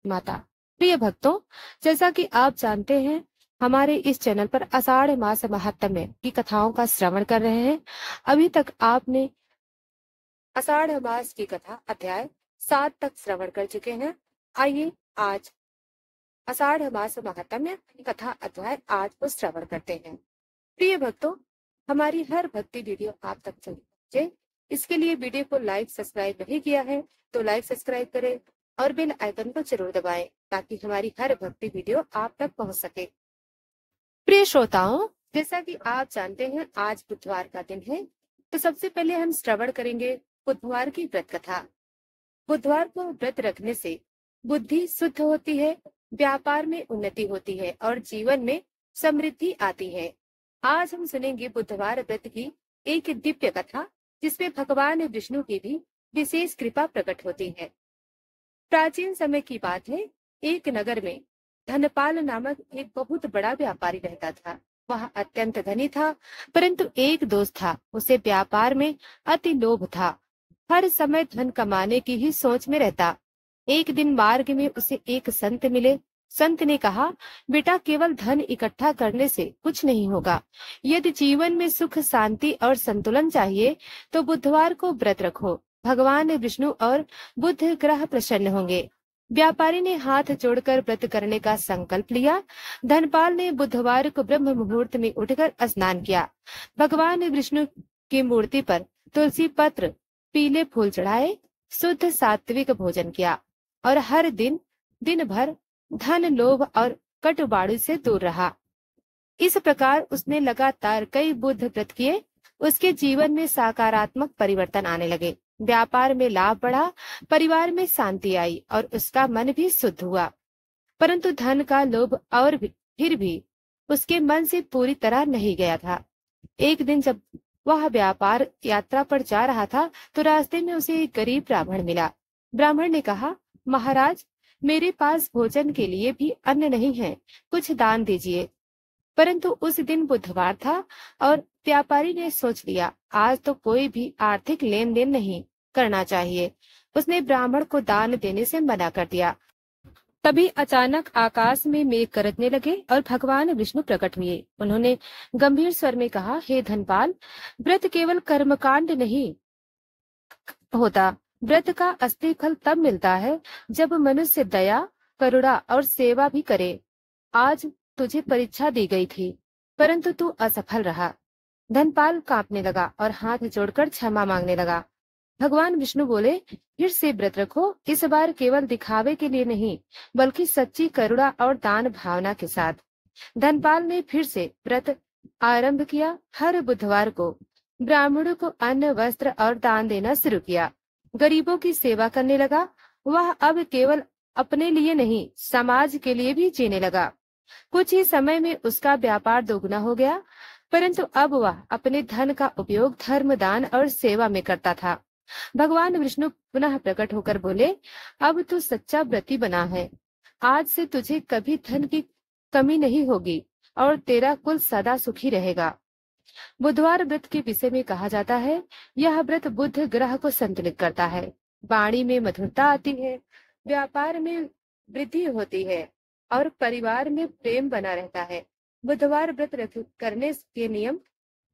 माता। प्रिय भक्तों, जैसा कि आप जानते हैं, हमारे इस चैनल पर आषाढ़ मास महात्म्य की कथाओं का श्रवण कर रहे हैं। अभी तक आपने आषाढ़ मास की कथा अध्याय 7 तक श्रवण कर चुके हैं। आइए आज आषाढ़ मास महात्म्य कथा अध्याय 8 को श्रवण करते हैं। प्रिय भक्तों, हमारी हर भक्ति वीडियो आप तक पहुंचे, इसके लिए वीडियो को लाइक सब्सक्राइब नहीं किया है तो लाइक सब्सक्राइब करें और बेल आइकन को जरूर दबाएं ताकि हमारी हर भक्ति वीडियो आप तक पहुंच सके। प्रिय श्रोताओं, जैसा कि आप जानते हैं, आज बुधवार का दिन है, तो सबसे पहले हम श्रवण करेंगे बुधवार की व्रत कथा। बुधवार को व्रत रखने से बुद्धि शुद्ध होती है, व्यापार में उन्नति होती है और जीवन में समृद्धि आती है। आज हम सुनेंगे बुधवार व्रत की एक दिव्य कथा, जिसमें भगवान विष्णु की भी विशेष कृपा प्रकट होती है। प्राचीन समय की बात है, एक नगर में धनपाल नामक एक बहुत बड़ा व्यापारी रहता था। वह अत्यंत धनी था, परंतु एक दोस्त था, उसे व्यापार में अति लोभ था। हर समय धन कमाने की ही सोच में रहता। एक दिन मार्ग में उसे एक संत मिले। संत ने कहा, बेटा, केवल धन इकट्ठा करने से कुछ नहीं होगा। यदि जीवन में सुख, शांति और संतुलन चाहिए तो बुधवार को व्रत रखो। भगवान विष्णु और बुध ग्रह प्रसन्न होंगे। व्यापारी ने हाथ जोड़कर व्रत करने का संकल्प लिया। धनपाल ने बुधवार को ब्रह्म मुहूर्त में उठकर स्नान किया। भगवान विष्णु की मूर्ति पर तुलसी पत्र, पीले फूल चढ़ाए, शुद्ध सात्विक भोजन किया और हर दिन भर धन, लोभ और कटुबाड़ी से दूर रहा। इस प्रकार उसने लगातार कई बुध व्रत किए। उसके जीवन में सकारात्मक परिवर्तन आने लगे। व्यापार में लाभ बढ़ा, परिवार में शांति आई और उसका मन भी शुद्ध हुआ। परंतु धन का लोभ फिर भी उसके मन से पूरी तरह नहीं गया था। एक दिन जब वह व्यापार यात्रा पर जा रहा था तो रास्ते में उसे एक गरीब ब्राह्मण मिला। ब्राह्मण ने कहा, महाराज, मेरे पास भोजन के लिए भी अन्न नहीं है, कुछ दान दीजिए। परंतु उस दिन बुधवार था और व्यापारी ने सोच लिया, आज तो कोई भी आर्थिक लेन देन नहीं करना चाहिए। उसने ब्राह्मण को दान देने से मना कर दिया। तभी अचानक आकाश में मेघ गरजने लगे और भगवान विष्णु प्रकट हुए। उन्होंने गंभीर स्वर में कहा, हे धनपाल, व्रत केवल कर्मकांड नहीं होता। व्रत का असली फल तब मिलता है जब मनुष्य दया, करुणा और सेवा भी करे। आज तुझे परीक्षा दी गई थी, परंतु तू असफल रहा। धनपाल कांपने लगा और हाथ जोड़कर क्षमा मांगने लगा। भगवान विष्णु बोले, फिर से व्रत रखो, इस बार केवल दिखावे के लिए नहीं, बल्कि सच्ची करुणा और दान भावना के साथ। धनपाल ने फिर से व्रत आरंभ किया। हर बुधवार को ब्राह्मणों को अन्न, वस्त्र और दान देना शुरू किया। गरीबों की सेवा करने लगा। वह अब केवल अपने लिए नहीं, समाज के लिए भी जीने लगा। कुछ ही समय में उसका व्यापार दोगुना हो गया, परंतु अब वह अपने धन का उपयोग धर्म, दान और सेवा में करता था। भगवान विष्णु पुनः प्रकट होकर बोले, अब तू सच्चा व्रती बना है। आज से तुझे कभी धन की कमी नहीं होगी और तेरा कुल सदा सुखी रहेगा। बुधवार व्रत के विषय में कहा जाता है, यह व्रत बुध ग्रह को संतुलित करता है। वाणी में मधुरता आती है, व्यापार में वृद्धि होती है और परिवार में प्रेम बना रहता है। बुधवार व्रत करने के नियम: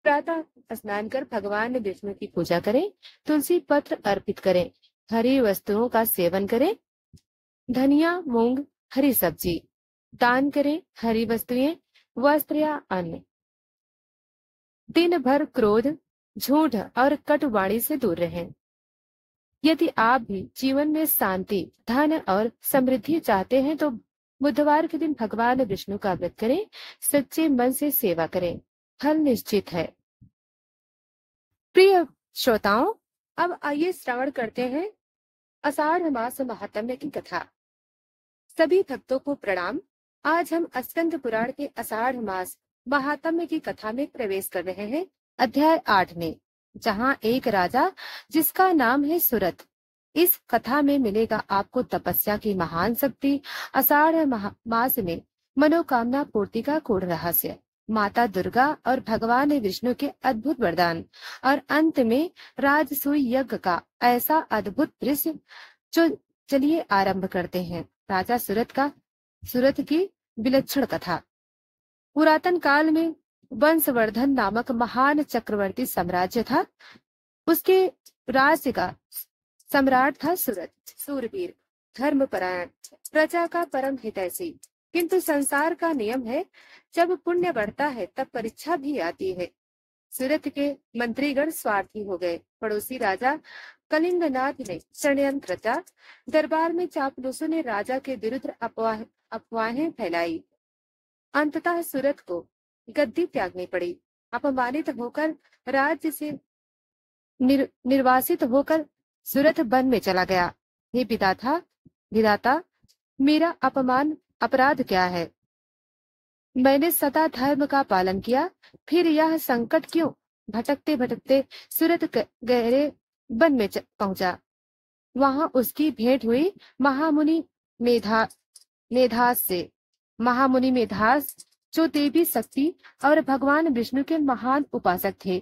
प्रातः स्नान कर भगवान विष्णु की पूजा करें, तुलसी पत्र अर्पित करें, हरी वस्तुओं का सेवन करें, धनिया, मूंग, हरी सब्जी दान करें, हरी वस्तुएं, वस्त्र या अन्न। दिन भर क्रोध, झूठ और कटुवाणी से दूर रहें। यदि आप भी जीवन में शांति, धन और समृद्धि चाहते हैं तो बुधवार के दिन भगवान विष्णु का व्रत करें, सच्चे मन से सेवा करें, फल निश्चित है। प्रिय श्रोताओं, अब आइए श्रवण करते हैं आषाढ़ मास महात्म्य की कथा। सभी भक्तों को प्रणाम। आज हम स्कंद पुराण के आषाढ़ मास महात्म्य की कथा में प्रवेश कर रहे हैं, अध्याय 8 में, जहाँ एक राजा जिसका नाम है सुरथ। इस कथा में मिलेगा आपको तपस्या की महान शक्ति, आषाढ़ मास में मनोकामना पूर्ति का गूढ़ रहस्य, माता दुर्गा और भगवान विष्णु के अद्भुत वरदान और अंत में राजसूय यज्ञ का ऐसा अद्भुत दृश्य। जो चलिए आरंभ करते हैं। राजा सूरत की विलक्षण कथा। पुरातन काल में वंशवर्धन नामक महान चक्रवर्ती साम्राज्य था। उसके राज्य का सम्राट था सूरवीर, धर्मपरायण, प्रजा का परम हितैषी। किंतु संसार का नियम है, जब पुण्य बढ़ता है तब परीक्षा भी आती है। सूरत के मंत्रीगण स्वार्थी हो गए। पड़ोसी राजा कलिंगनाथ ने षड्यंत्र रचा। दरबार में चापलूसों ने राजा के विरुद्ध अफवाहें फैलाई। अंततः सूरत को गद्दी त्यागनी पड़ी। अपमानित होकर राज्य से निर्वासित होकर सूरत वन में चला गया। हे विधाता, मेरा अपराध क्या है? मैंने सदा धर्म का पालन किया, फिर यह संकट क्यों? भटकते भटकते सूरत गहरे वन में पहुंचा। वहां उसकी भेंट हुई महामुनि मेधास से। महामुनि मेधास जो देवी शक्ति और भगवान विष्णु के महान उपासक थे।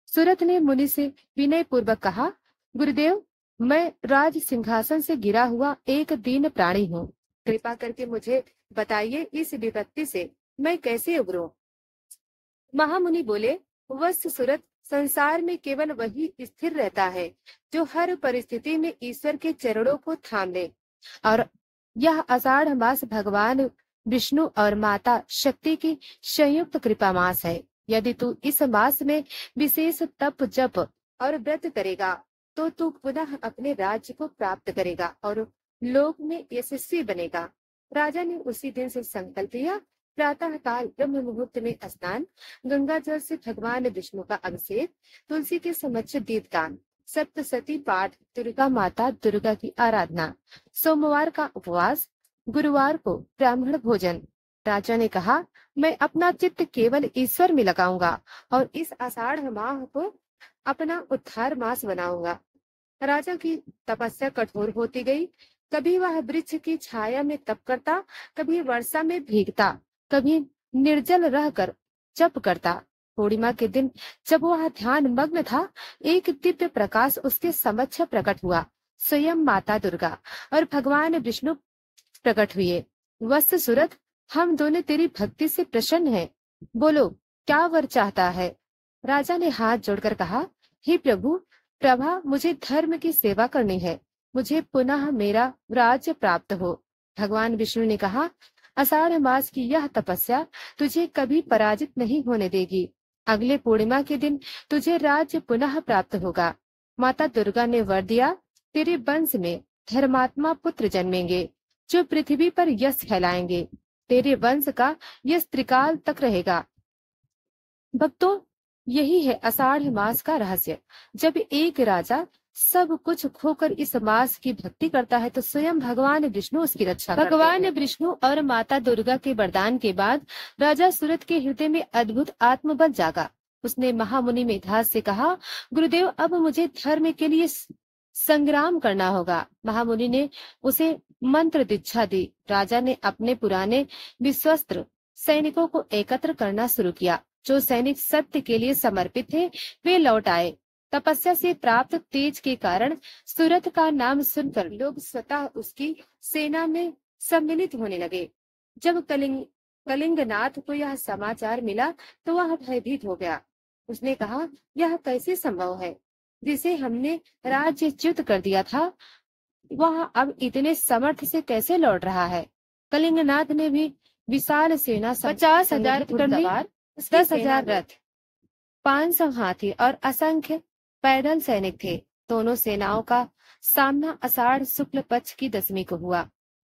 सूरत ने मुनि से विनय पूर्वक कहा, गुरुदेव, मैं राज सिंहासन से गिरा हुआ एक दीन प्राणी हूँ। कृपा करके मुझे बताइए, इस विपत्ति से मैं कैसे उबरूं? महामुनि बोले, वत्स सूरत, संसार में केवल वही स्थिर रहता है जो हर परिस्थिति में ईश्वर के चरणों को थाम ले। और यह आषाढ़ मास भगवान विष्णु और माता शक्ति की संयुक्त कृपा मास है। यदि तू इस मास में विशेष तप जप और व्रत करेगा तो तू पुनः अपने राज्य को प्राप्त करेगा और लोक में यशस्वी बनेगा। राजा ने उसी दिन से संकल्प लिया। प्रातः काल ब्रह्म मुहूर्त में स्नान, गंगा जल से भगवान विष्णु का अभिषेक, तुलसी के समक्ष दीपदान, सप्तशती पाठ, दुर्गा की आराधना, सोमवार का उपवास, गुरुवार को ब्राह्मण भोजन। राजा ने कहा, मैं अपना चित्त केवल ईश्वर में लगाऊंगा और इस आषाढ़ माह को अपना उद्धार मास बनाऊंगा। राजा की तपस्या कठोर होती गई। कभी वह वृक्ष की छाया में तप करता, कभी वर्षा में भीगता, कभी निर्जल रहकर जप करता। पूर्णिमा के दिन जब वह ध्यान मग्न था, एक दिव्य प्रकाश उसके समक्ष प्रकट हुआ। स्वयं माता दुर्गा और भगवान विष्णु प्रकट हुए। वत्स सूरत, हम दोनों तेरी भक्ति से प्रसन्न हैं। बोलो, क्या वर चाहता है? राजा ने हाथ जोड़कर कहा, हे प्रभा, मुझे धर्म की सेवा करनी है। मुझे पुनः मेरा राज्य प्राप्त हो। भगवान विष्णु ने कहा, आषाढ़ मास की यह तपस्या तुझे कभी पराजित नहीं होने देगी। अगले पूर्णिमा के दिन तुझे राज्य पुनः प्राप्त होगा। माता दुर्गा ने वर दिया, तेरे वंश में धर्मात्मा पुत्र जन्मेंगे जो पृथ्वी पर यश फैलाएंगे। तेरे वंश का यश त्रिकाल तक रहेगा। भक्तों, यही है आषाढ़ मास का रहस्य। जब एक राजा सब कुछ खोकर इस मास की भक्ति करता है तो स्वयं भगवान विष्णु उसकी रक्षा करते हैं। भगवान विष्णु और माता दुर्गा के वरदान के बाद राजा सूरत के हृदय में अद्भुत आत्मबल जागा। उसने महामुनि मेधास से कहा, गुरुदेव, अब मुझे धर्म के लिए संग्राम करना होगा। महामुनि ने उसे मंत्र दीक्षा दी। राजा ने अपने पुराने विश्वस्त सैनिकों को एकत्र करना शुरू किया। जो सैनिक सत्य के लिए समर्पित थे वे लौट आए। तपस्या से प्राप्त तेज के कारण सूरत का नाम सुनकर लोग स्वतः उसकी सेना में सम्मिलित होने लगे। जब कलिंगनाथ को यह समाचार मिला तो वह भयभीत हो गया। उसने कहा, यह कैसे संभव है? जिसे हमने राज्यच्युत कर दिया था वह अब इतने समर्थ से कैसे लौट रहा है? कलिंगनाथ ने भी विशाल सेना, 50,000 सवार, 10,000 रथ, 500 हाथी और असंख्य पैदल सैनिक थे। दोनों सेनाओं का सामना आषाढ़ शुक्ल पक्ष की 10वीं को हुआ।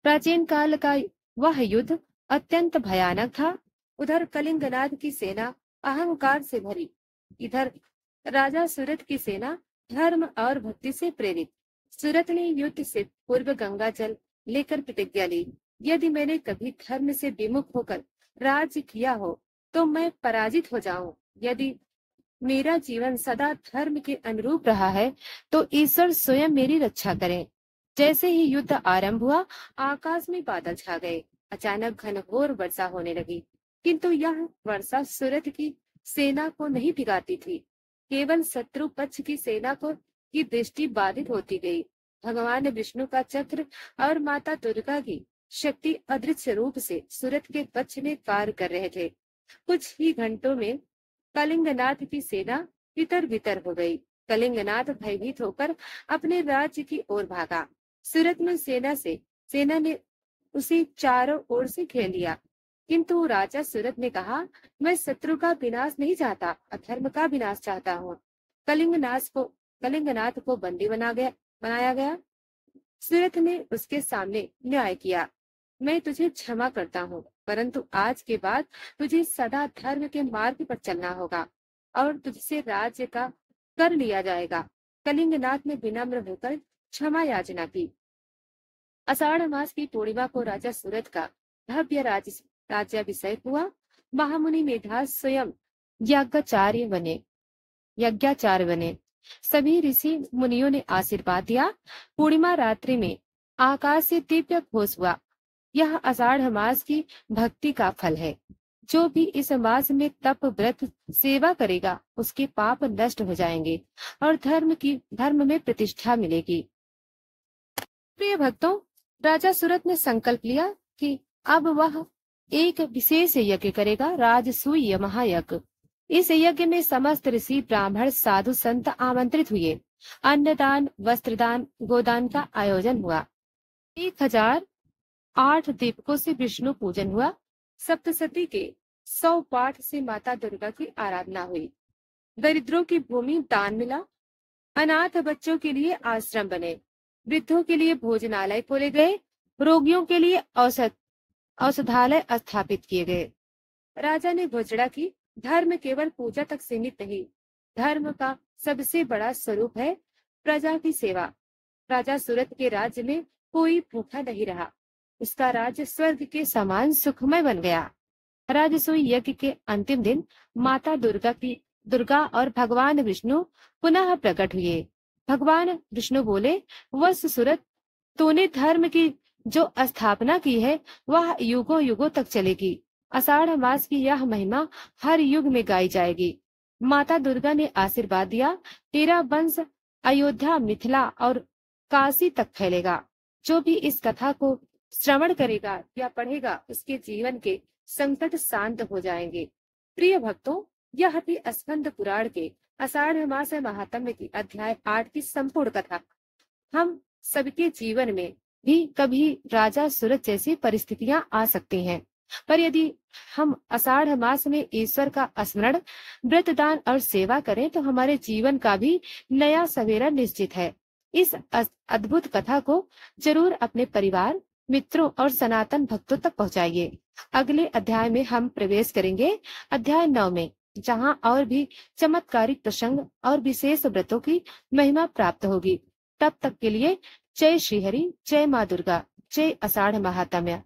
प्राचीन काल का वह युद्ध अत्यंत भयानक था। उधर कलिंगनाथ की सेना अहंकार से भरी, इधर राजा सूरत की सेना धर्म और भक्ति से प्रेरित। सूरत ने युद्ध से पूर्व गंगा जल लेकर प्रतिज्ञा ली, यदि मैंने कभी धर्म से विमुख होकर राज्य किया हो तो मैं पराजित हो जाऊं। यदि मेरा जीवन सदा धर्म के अनुरूप रहा है तो ईश्वर स्वयं मेरी रक्षा करें। जैसे ही युद्ध आरंभ हुआ, आकाश में बादल छा गए। अचानक घनघोर वर्षा होने लगी, किंतु यह वर्षा सूरत की सेना को नहीं भिगाती थी। केवल शत्रु पक्ष की सेना को की दृष्टि बाधित होती गई। भगवान विष्णु का चक्र और माता दुर्गा की शक्ति अदृश्य रूप से सूरत के पक्ष में कार्य कर रहे थे। कुछ ही घंटों में कलिंगनाथ की सेना तितर बितर हो गई। कलिंगनाथ भयभीत होकर अपने राज्य की ओर भागा। सूरत में सेना ने उसे चारों ओर से घेर लिया, किंतु राजा सूरत ने कहा, मैं शत्रु का विनाश नहीं चाहता, अधर्म का विनाश चाहता हूँ। कलिंगनाथ को बंदी बनाया गया। सूरत ने उसके सामने न्याय किया, मैं तुझे क्षमा करता हूँ, परंतु आज के बाद तुझे सदा धर्म के मार्ग पर चलना होगा और तुझसे राज्य का कर लिया जाएगा। कलिंगनाथ ने विनम्र होकर क्षमा याचना की। आषाढ़ मास की पूर्णिमा को राजा सूरत का भव्य राज्याभिषेक हुआ। महामुनि मेधास स्वयं यज्ञाचार्य बने। सभी ऋषि मुनियों ने आशीर्वाद दिया। पूर्णिमा रात्रि में आकाश से दिव्य घोष हुआ, यह आषाढ़ मास की भक्ति का फल है। जो भी इस मास में तप व्रत सेवा करेगा उसके पाप नष्ट हो जाएंगे और धर्म में प्रतिष्ठा मिलेगी। प्रिय भक्तों, राजा सूरत ने संकल्प लिया कि अब वह एक विशेष यज्ञ करेगा, राजसूय महायज्ञ। इस यज्ञ में समस्त ऋषि ब्राह्मण साधु संत आमंत्रित हुए। अन्नदान, वस्त्रदान, गोदान का आयोजन हुआ। 1008 दीपकों से विष्णु पूजन हुआ। सप्तशती के 100 पाठ से माता दुर्गा की आराधना हुई। दरिद्रों की भूमि दान मिला। अनाथ बच्चों के लिए आश्रम बने। वृद्धों के लिए भोजनालय खोले गए। रोगियों के लिए औषधालय स्थापित किए गए। राजा ने घोषणा की, धर्म केवल पूजा तक सीमित नहीं, धर्म का सबसे बड़ा स्वरूप है प्रजा की सेवा। राजा सूरत के राज्य में कोई भूखा नहीं रहा। उसका राज्य स्वर्ग के समान सुखमय बन गया। राजसूय यज्ञ के अंतिम दिन माता दुर्गा और भगवान विष्णु पुनः प्रकट हुए। भगवान विष्णु बोले, वत्स सूरत, तूने धर्म की जो स्थापना की है वह युगों युगों तक चलेगी। आषाढ़ मास की यह महिमा हर युग में गाई जाएगी। माता दुर्गा ने आशीर्वाद दिया, तेरा वंश अयोध्या, मिथिला और काशी तक फैलेगा। जो भी इस कथा को श्रवण करेगा या पढ़ेगा उसके जीवन के संकट शांत हो जाएंगे। प्रिय भक्तों, यह थी स्कंद पुराण के आषाढ़ मास महात्म्य की अध्याय 8 की संपूर्ण कथा। हम सबके जीवन में भी कभी राजा सूरत जैसी परिस्थितियां आ सकती हैं, पर यदि हम आषाढ़ मास में ईश्वर का स्मरण, व्रत, दान और सेवा करें तो हमारे जीवन का भी नया सवेरा निश्चित है। इस अद्भुत कथा को जरूर अपने परिवार, मित्रों और सनातन भक्तों तक पहुंचाइए। अगले अध्याय में हम प्रवेश करेंगे अध्याय 9 में, जहां और भी चमत्कारिक प्रसंग और विशेष व्रतों की महिमा प्राप्त होगी। तब तक के लिए जय श्री हरि, जय माँ दुर्गा, जय आषाढ़ महात्म्य।